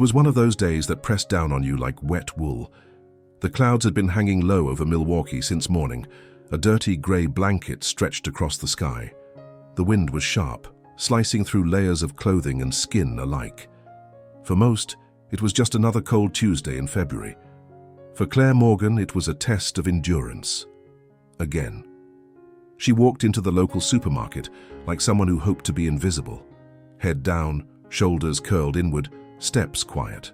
was one of those days that pressed down on you like wet wool. The clouds had been hanging low over Milwaukee since morning, a dirty grey blanket stretched across the sky. The wind was sharp, slicing through layers of clothing and skin alike. For most, it was just another cold Tuesday in February. For Claire Morgan, it was a test of endurance. Again. She walked into the local supermarket like someone who hoped to be invisible. Head down, shoulders curled inward, steps quiet.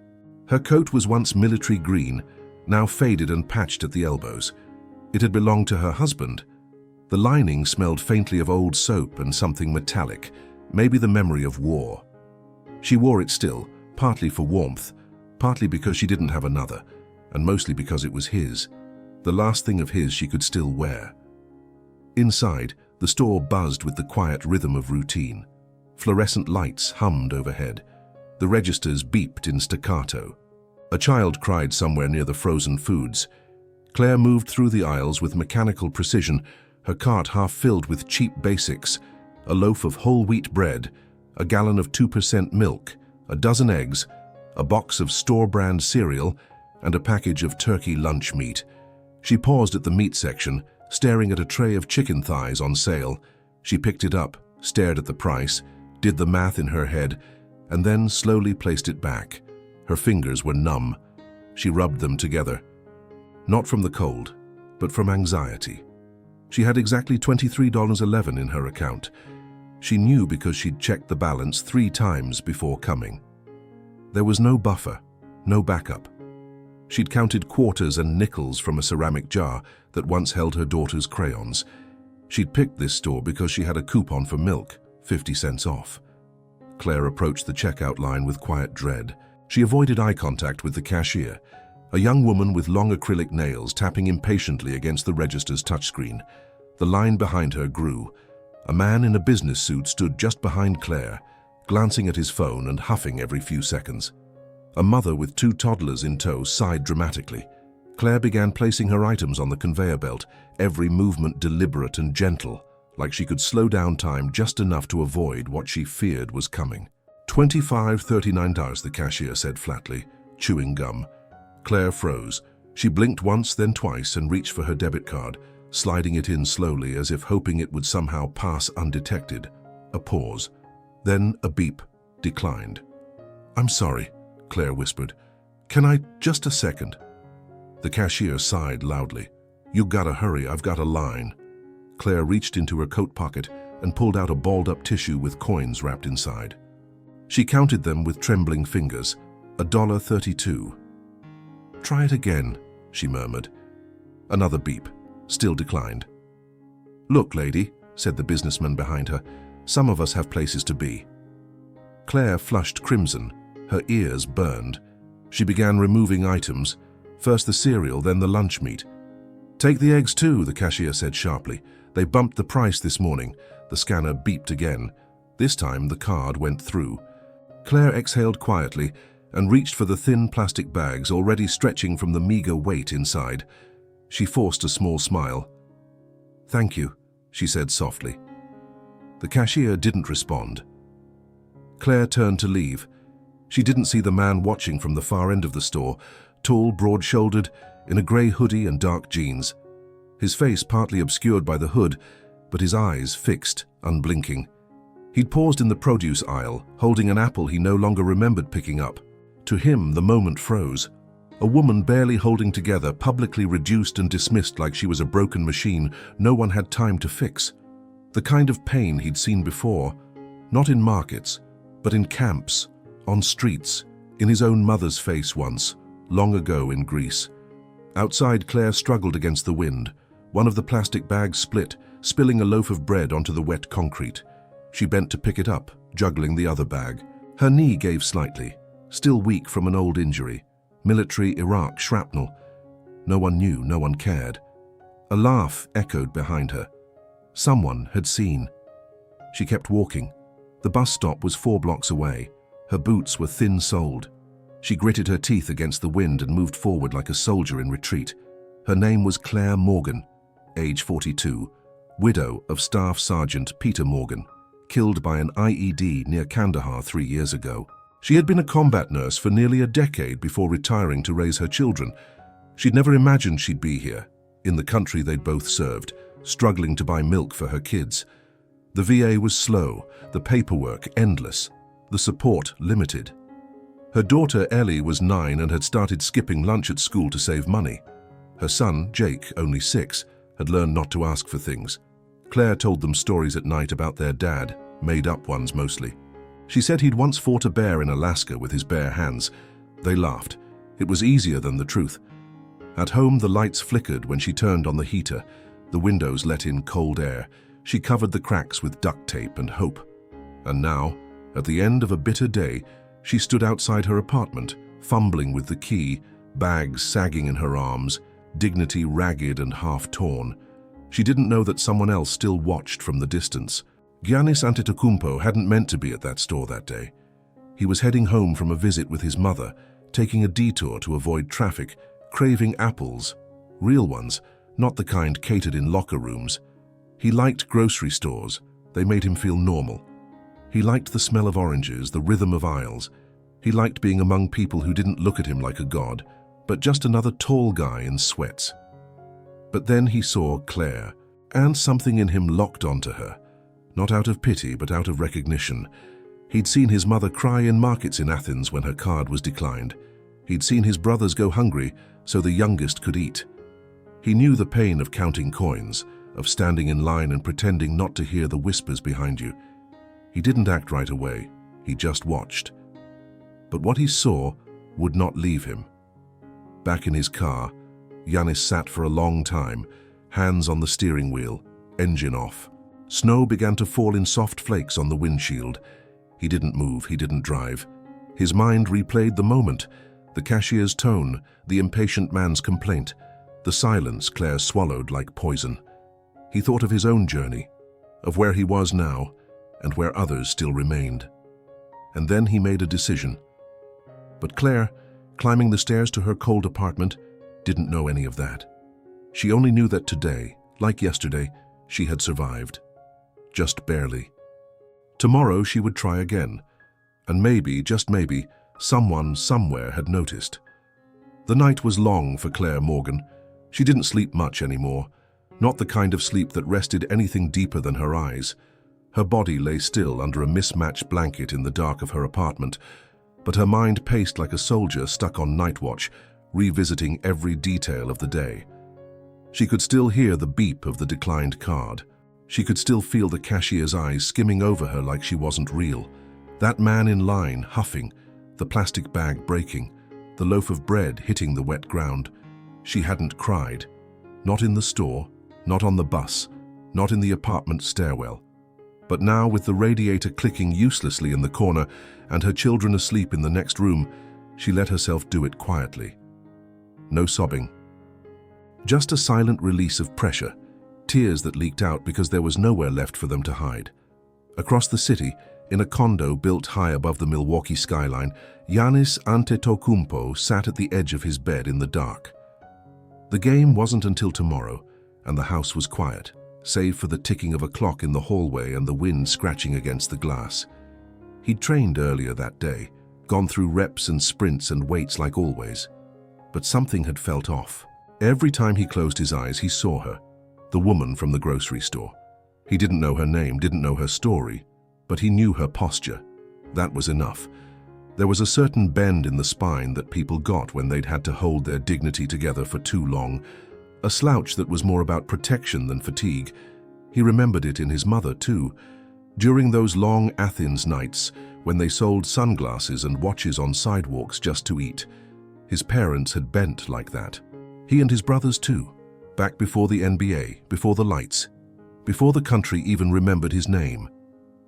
Her coat was once military green, now faded and patched at the elbows. It had belonged to her husband. The lining smelled faintly of old soap and something metallic, maybe the memory of war. She wore it still, partly for warmth, partly because she didn't have another, and mostly because it was his, the last thing of his she could still wear. Inside, the store buzzed with the quiet rhythm of routine. Fluorescent lights hummed overhead. The registers beeped in staccato. A child cried somewhere near the frozen foods. Claire moved through the aisles with mechanical precision, her cart half filled with cheap basics, a loaf of whole wheat bread, a gallon of 2% milk, a dozen eggs, a box of store-brand cereal, and a package of turkey lunch meat. She paused at the meat section, staring at a tray of chicken thighs on sale. She picked it up, stared at the price, did the math in her head, and then slowly placed it back. Her fingers were numb. She rubbed them together. Not from the cold, but from anxiety. She had exactly $23.11 in her account. She knew because she'd checked the balance 3 times before coming. There was no buffer, no backup. She'd counted quarters and nickels from a ceramic jar that once held her daughter's crayons. She'd picked this store because she had a coupon for milk, 50 cents off. Claire approached the checkout line with quiet dread. She avoided eye contact with the cashier, a young woman with long acrylic nails tapping impatiently against the register's touchscreen. The line behind her grew. A man in a business suit stood just behind Claire, glancing at his phone and huffing every few seconds. A mother with 2 toddlers in tow sighed dramatically. Claire began placing her items on the conveyor belt, every movement deliberate and gentle, like she could slow down time just enough to avoid what she feared was coming. $25.39, the cashier said flatly, chewing gum. Claire froze. She blinked once, then twice, and reached for her debit card, sliding it in slowly as if hoping it would somehow pass undetected. A pause. Then a beep. Declined. "I'm sorry," Claire whispered. "Can I just a second?" The cashier sighed loudly. "You gotta hurry, I've got a line." Claire reached into her coat pocket and pulled out a balled-up tissue with coins wrapped inside. She counted them with trembling fingers. $1.32. "Try it again," she murmured. Another beep. Still declined. "Look, lady," said the businessman behind her, "some of us have places to be." Claire flushed crimson. Her ears burned. She began removing items, first the cereal, then the lunch meat. "Take the eggs too," the cashier said sharply. "They bumped the price this morning." The scanner beeped again. This time the card went through. Claire exhaled quietly and reached for the thin plastic bags already stretching from the meager weight inside. She forced a small smile. "Thank you," she said softly. The cashier didn't respond. Claire turned to leave. She didn't see the man watching from the far end of the store, tall, broad-shouldered, in a grey hoodie and dark jeans. His face partly obscured by the hood, but his eyes fixed, unblinking. He'd paused in the produce aisle, holding an apple he no longer remembered picking up. To him, the moment froze. A woman barely holding together, publicly reduced and dismissed like she was a broken machine no one had time to fix. The kind of pain he'd seen before, not in markets, but in camps, on streets, in his own mother's face once, long ago in Greece. Outside, Claire struggled against the wind. One of the plastic bags split, spilling a loaf of bread onto the wet concrete. She bent to pick it up, juggling the other bag. Her knee gave slightly, still weak from an old injury. Military Iraq shrapnel. No one knew, no one cared. A laugh echoed behind her. Someone had seen. She kept walking. The bus stop was 4 blocks away. Her boots were thin-soled. She gritted her teeth against the wind and moved forward like a soldier in retreat. Her name was Claire Morgan, age 42, widow of Staff Sergeant Peter Morgan, killed by an IED near Kandahar 3 years ago. She had been a combat nurse for nearly a decade before retiring to raise her children. She'd never imagined she'd be here, in the country they'd both served, struggling to buy milk for her kids. The VA was slow, the paperwork endless, the support limited. Her daughter Ellie was 9 and had started skipping lunch at school to save money. Her son, Jake, only 6, had learned not to ask for things. Claire told them stories at night about their dad, made-up ones mostly. She said he'd once fought a bear in Alaska with his bare hands. They laughed. It was easier than the truth. At home, the lights flickered when she turned on the heater. The windows let in cold air. She covered the cracks with duct tape and hope. And now, at the end of a bitter day, she stood outside her apartment, fumbling with the key, bags sagging in her arms, dignity ragged and half-torn. She didn't know that someone else still watched from the distance. Giannis Antetokounmpo hadn't meant to be at that store that day. He was heading home from a visit with his mother, taking a detour to avoid traffic, craving apples, real ones, not the kind catered in locker rooms. He liked grocery stores. They made him feel normal. He liked the smell of oranges, the rhythm of aisles. He liked being among people who didn't look at him like a god, but just another tall guy in sweats. But then he saw Claire, and something in him locked onto her, not out of pity but out of recognition. He'd seen his mother cry in markets in Athens when her card was declined. He'd seen his brothers go hungry so the youngest could eat. He knew the pain of counting coins, of standing in line and pretending not to hear the whispers behind you. He didn't act right away, he just watched. But what he saw would not leave him. Back in his car, Giannis sat for a long time, hands on the steering wheel, engine off. Snow began to fall in soft flakes on the windshield. He didn't move, he didn't drive. His mind replayed the moment, the cashier's tone, the impatient man's complaint, the silence Claire swallowed like poison. He thought of his own journey, of where he was now, and where others still remained. And then he made a decision. But Claire, climbing the stairs to her cold apartment, didn't know any of that. She only knew that today, like yesterday, she had survived. Just barely. Tomorrow she would try again. And maybe, just maybe, someone somewhere had noticed. The night was long for Claire Morgan. She didn't sleep much anymore, not the kind of sleep that rested anything deeper than her eyes. Her body lay still under a mismatched blanket in the dark of her apartment, but her mind paced like a soldier stuck on night watch, revisiting every detail of the day. She could still hear the beep of the declined card. She could still feel the cashier's eyes skimming over her like she wasn't real. That man in line, huffing, the plastic bag breaking, the loaf of bread hitting the wet ground. She hadn't cried. Not in the store, not on the bus, not in the apartment stairwell. But now, with the radiator clicking uselessly in the corner and her children asleep in the next room, she let herself do it quietly. No sobbing. Just a silent release of pressure, tears that leaked out because there was nowhere left for them to hide. Across the city, in a condo built high above the Milwaukee skyline, Giannis Antetokounmpo sat at the edge of his bed in the dark. The game wasn't until tomorrow, and the house was quiet, save for the ticking of a clock in the hallway and the wind scratching against the glass. He'd trained earlier that day, gone through reps and sprints and weights like always. But something had felt off. Every time he closed his eyes, he saw her, the woman from the grocery store. He didn't know her name, didn't know her story, but he knew her posture. That was enough. There was a certain bend in the spine that people got when they'd had to hold their dignity together for too long, a slouch that was more about protection than fatigue. He remembered it in his mother, too. During those long Athens nights, when they sold sunglasses and watches on sidewalks just to eat, his parents had bent like that. He and his brothers, too. Back before the NBA, before the lights, before the country even remembered his name.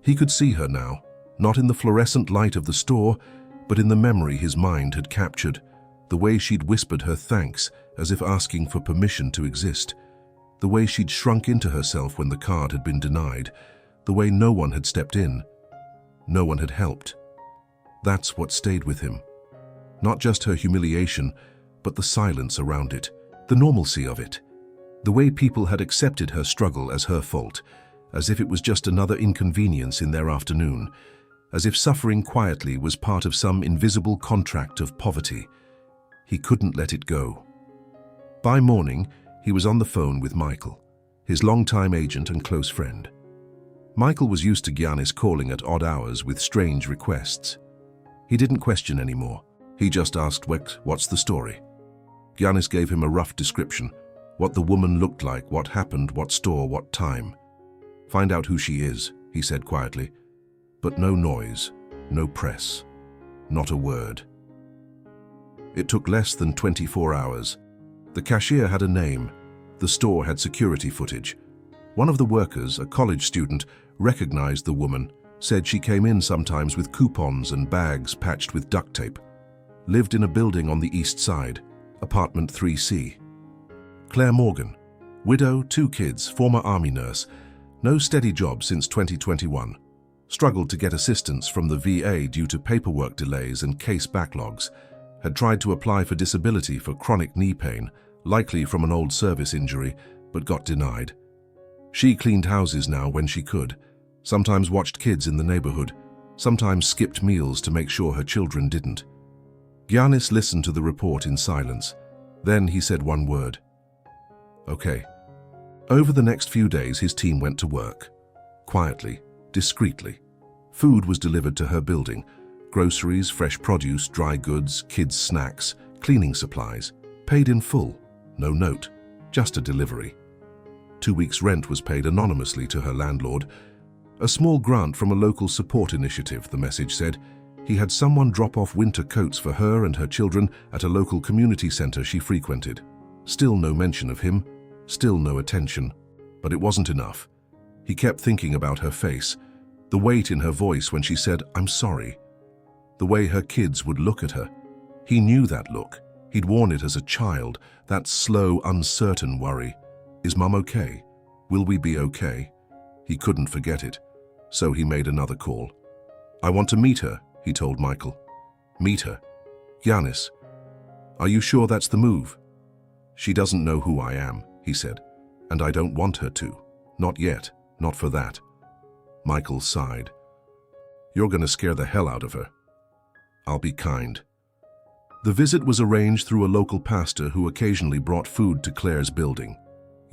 He could see her now, not in the fluorescent light of the store, but in the memory his mind had captured, the way she'd whispered her thanks as if asking for permission to exist, the way she'd shrunk into herself when the card had been denied, the way no one had stepped in, no one had helped. That's what stayed with him. Not just her humiliation, but the silence around it, the normalcy of it, the way people had accepted her struggle as her fault, as if it was just another inconvenience in their afternoon. as if suffering quietly was part of some invisible contract of poverty. He couldn't let it go. By morning, he was on the phone with Michael, his longtime agent and close friend. Michael was used to Giannis calling at odd hours with strange requests. He didn't question anymore. He just asked, "What's the story?" Giannis gave him a rough description, what the woman looked like, what happened, what store, what time. "Find out who she is," he said quietly. But no noise, no press, not a word. It took less than 24 hours. The cashier had a name. The store had security footage. One of the workers, a college student, recognized the woman, said she came in sometimes with coupons and bags patched with duct tape. Lived in a building on the east side, apartment 3C. Claire Morgan, widow, 2 kids, former army nurse, no steady job since 2021. Struggled to get assistance from the VA due to paperwork delays and case backlogs. Had tried to apply for disability for chronic knee pain, likely from an old service injury, but got denied. She cleaned houses now when she could, sometimes watched kids in the neighborhood, sometimes skipped meals to make sure her children didn't. Giannis listened to the report in silence. Then he said one word. "Okay." Over the next few days, his team went to work. Quietly, discreetly. Food was delivered to her building. Groceries, fresh produce, dry goods, kids' snacks, cleaning supplies. Paid in full. No note. Just a delivery. 2 weeks' rent was paid anonymously to her landlord. A small grant from a local support initiative, the message said. He had someone drop off winter coats for her and her children at a local community center she frequented. Still no mention of him. Still no attention. But it wasn't enough. He kept thinking about her face, the weight in her voice when she said, "I'm sorry." The way her kids would look at her. He knew that look. He'd worn it as a child, that slow, uncertain worry. Is Mum okay? Will we be okay? He couldn't forget it, so he made another call. "I want to meet her," he told Michael. "Meet her? Giannis, are you sure that's the move?" "She doesn't know who I am," he said, "and I don't want her to. Not yet, not for that." Michael sighed. "You're gonna scare the hell out of her." "I'll be kind." The visit was arranged through a local pastor who occasionally brought food to Claire's building.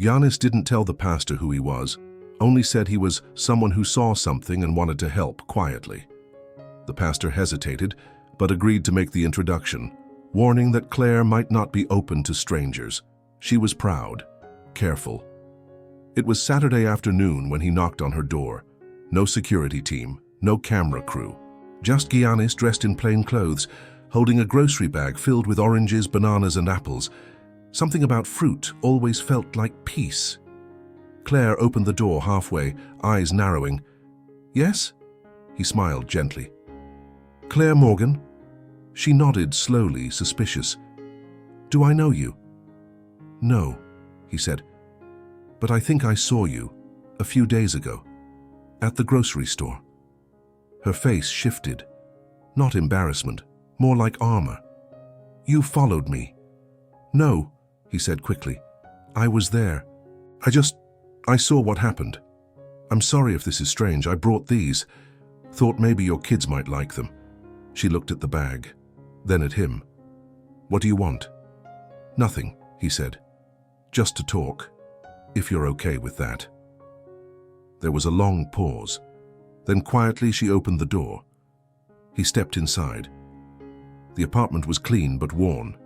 Giannis didn't tell the pastor who he was, only said he was someone who saw something and wanted to help quietly. The pastor hesitated, but agreed to make the introduction, warning that Claire might not be open to strangers. She was proud, careful. It was Saturday afternoon when he knocked on her door. No security team, no camera crew. Just Giannis dressed in plain clothes, holding a grocery bag filled with oranges, bananas, and apples. Something about fruit always felt like peace. Claire opened the door halfway, eyes narrowing. "Yes?" He smiled gently. "Claire Morgan?" She nodded slowly, suspicious. "Do I know you?" "No," he said. "But I think I saw you a few days ago at the grocery store." Her face shifted. Not embarrassment, more like armor. "You followed me." "No," he said quickly. "I was there. I saw what happened. I'm sorry if this is strange. I brought these. Thought maybe your kids might like them." She looked at the bag, then at him. "What do you want?" "Nothing," he said. "Just to talk, if you're okay with that." There was a long pause. Then quietly she opened the door. He stepped inside. The apartment was clean but worn.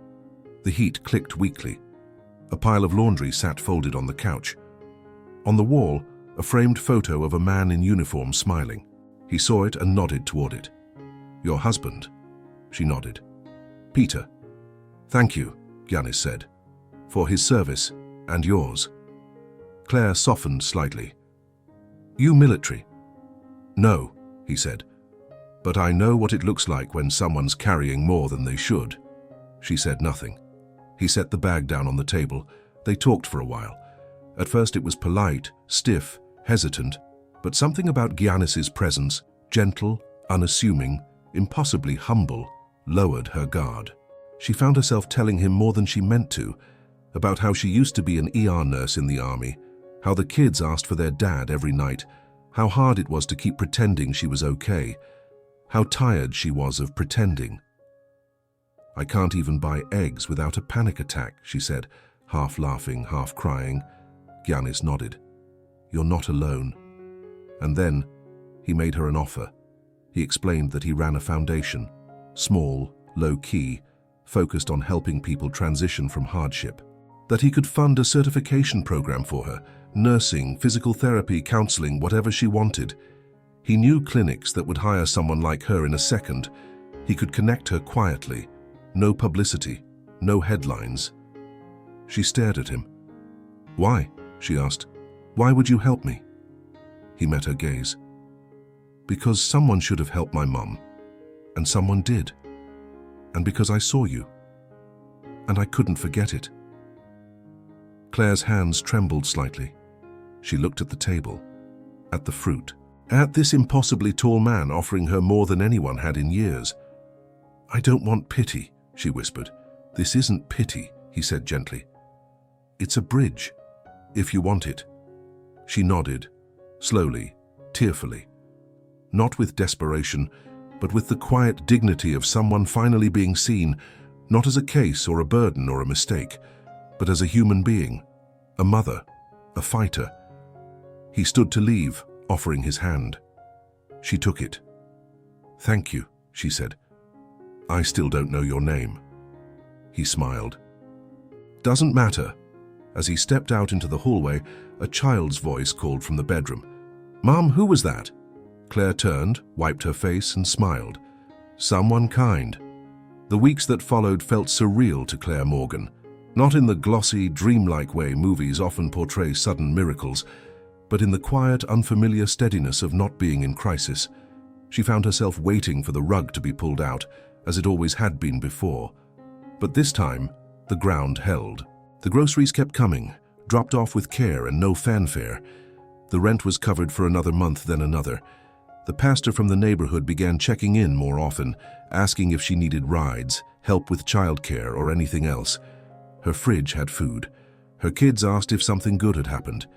The heat clicked weakly. A pile of laundry sat folded on the couch. On the wall, a framed photo of a man in uniform smiling. He saw it and nodded toward it. "Your husband?" She nodded. "Peter." "Thank you," Giannis said, "for his service and yours." Claire softened slightly. "You military?" "No," he said, "but I know what it looks like when someone's carrying more than they should." She said nothing. He set the bag down on the table. They talked for a while. At first it was polite, stiff, hesitant, but something about Giannis's presence, gentle, unassuming, impossibly humble, lowered her guard. She found herself telling him more than she meant to, about how she used to be an ER nurse in the army, how the kids asked for their dad every night, how hard it was to keep pretending she was okay. how tired she was of pretending. "I can't even buy eggs without a panic attack," she said, half laughing, half crying. Giannis nodded. "You're not alone." And then he made her an offer. He explained that he ran a foundation, small, low-key, focused on helping people transition from hardship. That he could fund a certification program for her, nursing, physical therapy, counseling, whatever she wanted. He knew clinics that would hire someone like her in a second. He could connect her quietly. No publicity, no headlines. She stared at him. "Why?" she asked. "Why would you help me?" He met her gaze. "Because someone should have helped my mum, and someone did. And because I saw you, and I couldn't forget it." Claire's hands trembled slightly. She looked at the table, at the fruit, at this impossibly tall man offering her more than anyone had in years. "I don't want pity," she whispered. "This isn't pity," he said gently. "It's a bridge, if you want it." She nodded, slowly, tearfully. Not with desperation, but with the quiet dignity of someone finally being seen, not as a case or a burden or a mistake, but as a human being, a mother, a fighter. He stood to leave, offering his hand. She took it. "Thank you," she said. "I still don't know your name." He smiled. "Doesn't matter." As he stepped out into the hallway, a child's voice called from the bedroom. "Mom, who was that?" Claire turned, wiped her face, and smiled. Someone kind. The weeks that followed felt surreal to Claire Morgan. Not in the glossy, dreamlike way movies often portray sudden miracles, but in the quiet, unfamiliar steadiness of not being in crisis. She found herself waiting for the rug to be pulled out, as it always had been before. But this time, the ground held. The groceries kept coming, dropped off with care and no fanfare. The rent was covered for another month, then another. The pastor from the neighborhood began checking in more often, asking if she needed rides, help with childcare, or anything else. Her fridge had food. Her kids asked if something good had happened.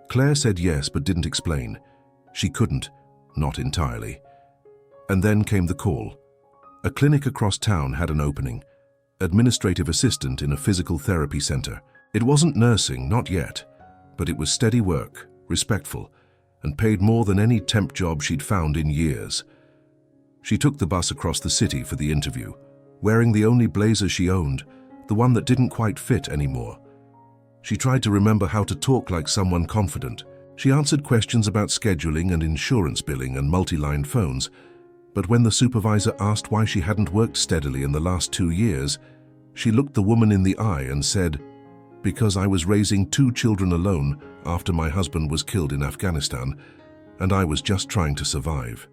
Claire said yes, but didn't explain. She couldn't, not entirely. And then came the call. A clinic across town had an opening. Administrative assistant in a physical therapy center. It wasn't nursing, not yet, but it was steady work, respectful, and paid more than any temp job she'd found in years. She took the bus across the city for the interview, wearing the only blazer she owned, the one that didn't quite fit anymore. She tried to remember how to talk like someone confident. She answered questions about scheduling and insurance billing and multi-line phones, but when the supervisor asked why she hadn't worked steadily in the last 2 years, she looked the woman in the eye and said, "Because I was raising 2 children alone after my husband was killed in Afghanistan, and I was just trying to survive."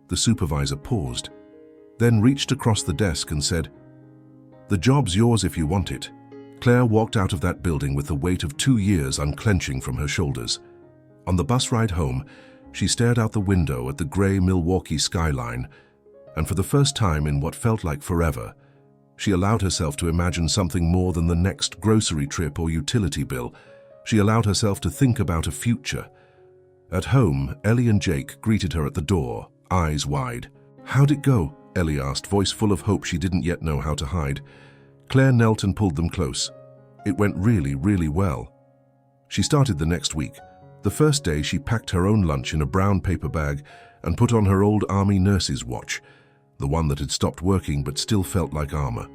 The supervisor paused, then reached across the desk and said, "The job's yours if you want it." Claire walked out of that building with the weight of 2 years unclenching from her shoulders. On the bus ride home, she stared out the window at the gray Milwaukee skyline, and for the first time in what felt like forever, she allowed herself to imagine something more than the next grocery trip or utility bill. She allowed herself to think about a future. At home, Ellie and Jake greeted her at the door, eyes wide. "How'd it go?" Ellie asked, voice full of hope she didn't yet know how to hide. Claire knelt and pulled them close. "It went really, really well." She started the next week. The first day, she packed her own lunch in a brown paper bag and put on her old army nurse's watch, the one that had stopped working but still felt like armor.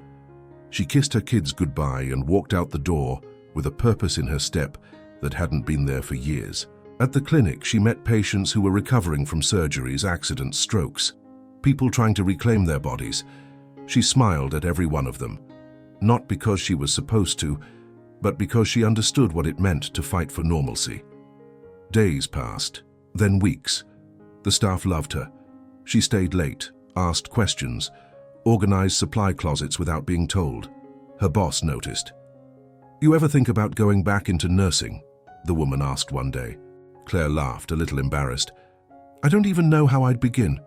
She kissed her kids goodbye and walked out the door with a purpose in her step that hadn't been there for years. At the clinic, she met patients who were recovering from surgeries, accidents, strokes, people trying to reclaim their bodies. She smiled at every one of them, not because she was supposed to, but because she understood what it meant to fight for normalcy. Days passed, then weeks. The staff loved her. She stayed late, asked questions, organized supply closets without being told. Her boss noticed. "You ever think about going back into nursing?" the woman asked one day. Claire laughed, a little embarrassed. "I don't even know how I'd begin."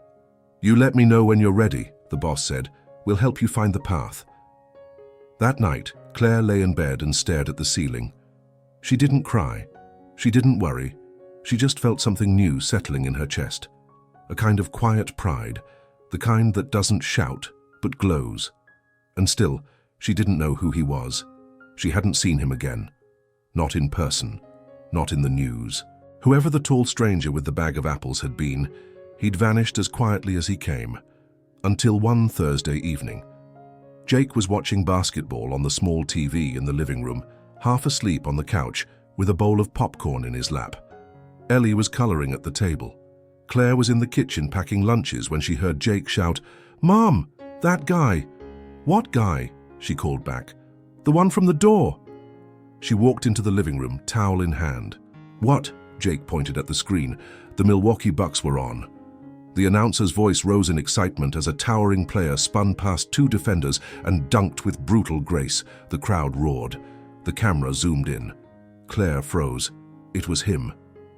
"You let me know when you're ready," the boss said. "We'll help you find the path." That night, Claire lay in bed and stared at the ceiling. She didn't cry. She didn't worry. She just felt something new settling in her chest. A kind of quiet pride, the kind that doesn't shout, but glows. And still, she didn't know who he was. She hadn't seen him again. Not in person, not in the news. Whoever the tall stranger with the bag of apples had been, he'd vanished as quietly as he came. Until one Thursday evening. Jake was watching basketball on the small TV in the living room, half asleep on the couch with a bowl of popcorn in his lap. Ellie was coloring at the table. Claire was in the kitchen packing lunches when she heard Jake shout, "Mom, that guy!" "What guy?" she called back. "The one from the door." She walked into the living room, towel in hand. "What?" Jake pointed at the screen. The Milwaukee Bucks were on. The announcer's voice rose in excitement as a towering player spun past two defenders and dunked with brutal grace. The crowd roared. The camera zoomed in. Claire froze. It was him.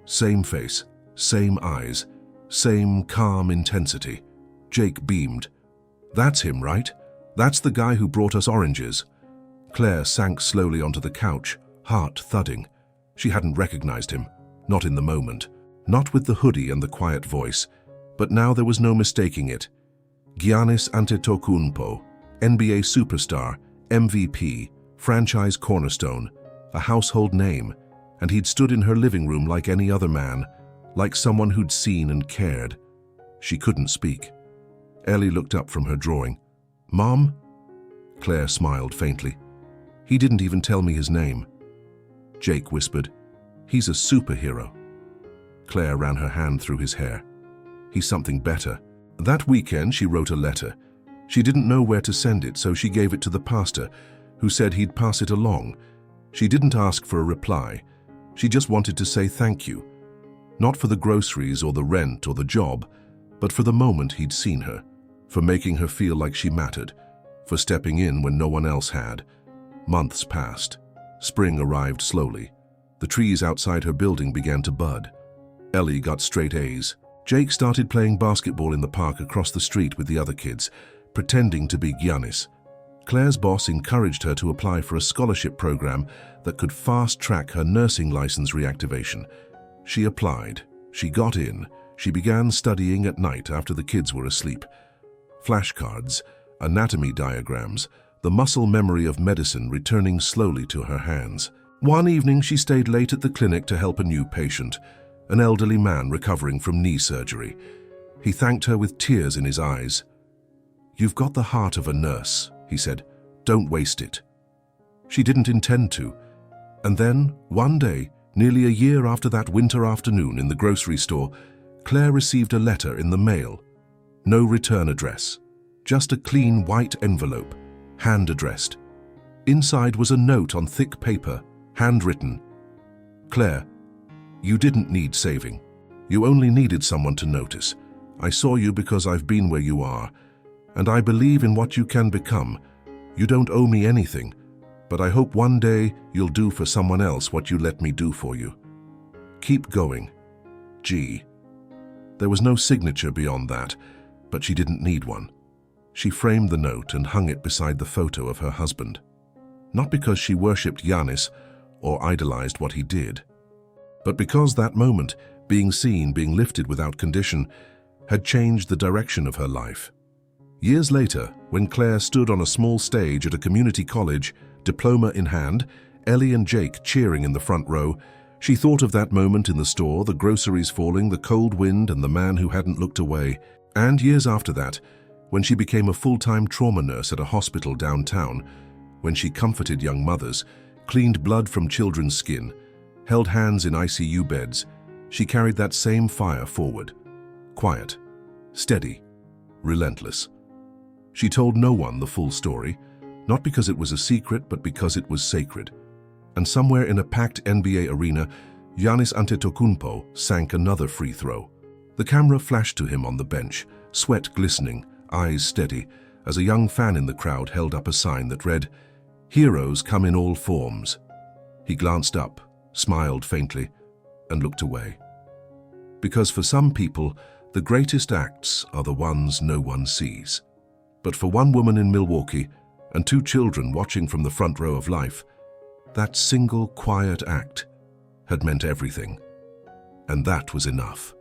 Same face, same eyes, same calm intensity. Jake beamed. "That's him, right? That's the guy who brought us oranges." Claire sank slowly onto the couch, heart thudding. She hadn't recognized him, not in the moment, not with the hoodie and the quiet voice, but now there was no mistaking it. Giannis Antetokounmpo, NBA superstar, MVP, franchise cornerstone, a household name, and he'd stood in her living room like any other man, like someone who'd seen and cared. She couldn't speak. Ellie looked up from her drawing. "Mom?" Claire smiled faintly. "He didn't even tell me his name." Jake whispered, "He's a superhero." Claire ran her hand through his hair. "He's something better." That weekend she wrote a letter. She didn't know where to send it, so she gave it to the pastor, who said he'd pass it along. She didn't ask for a reply. She just wanted to say thank you. Not for the groceries or the rent or the job, but for the moment he'd seen her, for making her feel like she mattered, for stepping in when no one else had. Months passed. Spring arrived slowly. The trees outside her building began to bud. Ellie got straight A's. Jake started playing basketball in the park across the street with the other kids, pretending to be Giannis. Claire's boss encouraged her to apply for a scholarship program that could fast-track her nursing license reactivation. She applied. She got in. She began studying at night after the kids were asleep. Flashcards, anatomy diagrams, the muscle memory of medicine returning slowly to her hands. One evening she stayed late at the clinic to help a new patient, an elderly man recovering from knee surgery. He thanked her with tears in his eyes. "You've got the heart of a nurse," he said. "Don't waste it." She didn't intend to. And then, one day, nearly a year after that winter afternoon in the grocery store, Claire received a letter in the mail. No return address. Just a clean white envelope, hand-addressed. Inside was a note on thick paper, handwritten. "Claire, you didn't need saving. You only needed someone to notice. I saw you because I've been where you are, and I believe in what you can become. You don't owe me anything, but I hope one day you'll do for someone else what you let me do for you. Keep going. G." There was no signature beyond that, but she didn't need one. She framed the note and hung it beside the photo of her husband. Not because she worshipped Giannis or idolized what he did, but because that moment, being seen, being lifted without condition, had changed the direction of her life. Years later, when Claire stood on a small stage at a community college, diploma in hand, Ellie and Jake cheering in the front row, she thought of that moment in the store, the groceries falling, the cold wind, and the man who hadn't looked away. And years after that, when she became a full-time trauma nurse at a hospital downtown, when she comforted young mothers, cleaned blood from children's skin, held hands in ICU beds, she carried that same fire forward. Quiet, steady, relentless. She told no one the full story, not because it was a secret, but because it was sacred. And somewhere in a packed NBA arena, Giannis Antetokounmpo sank another free throw. The camera flashed to him on the bench, sweat glistening, eyes steady, as a young fan in the crowd held up a sign that read, "Heroes come in all forms." He glanced up, smiled faintly, and looked away. Because for some people, the greatest acts are the ones no one sees. But for one woman in Milwaukee and two children watching from the front row of life, that single quiet act had meant everything. And that was enough.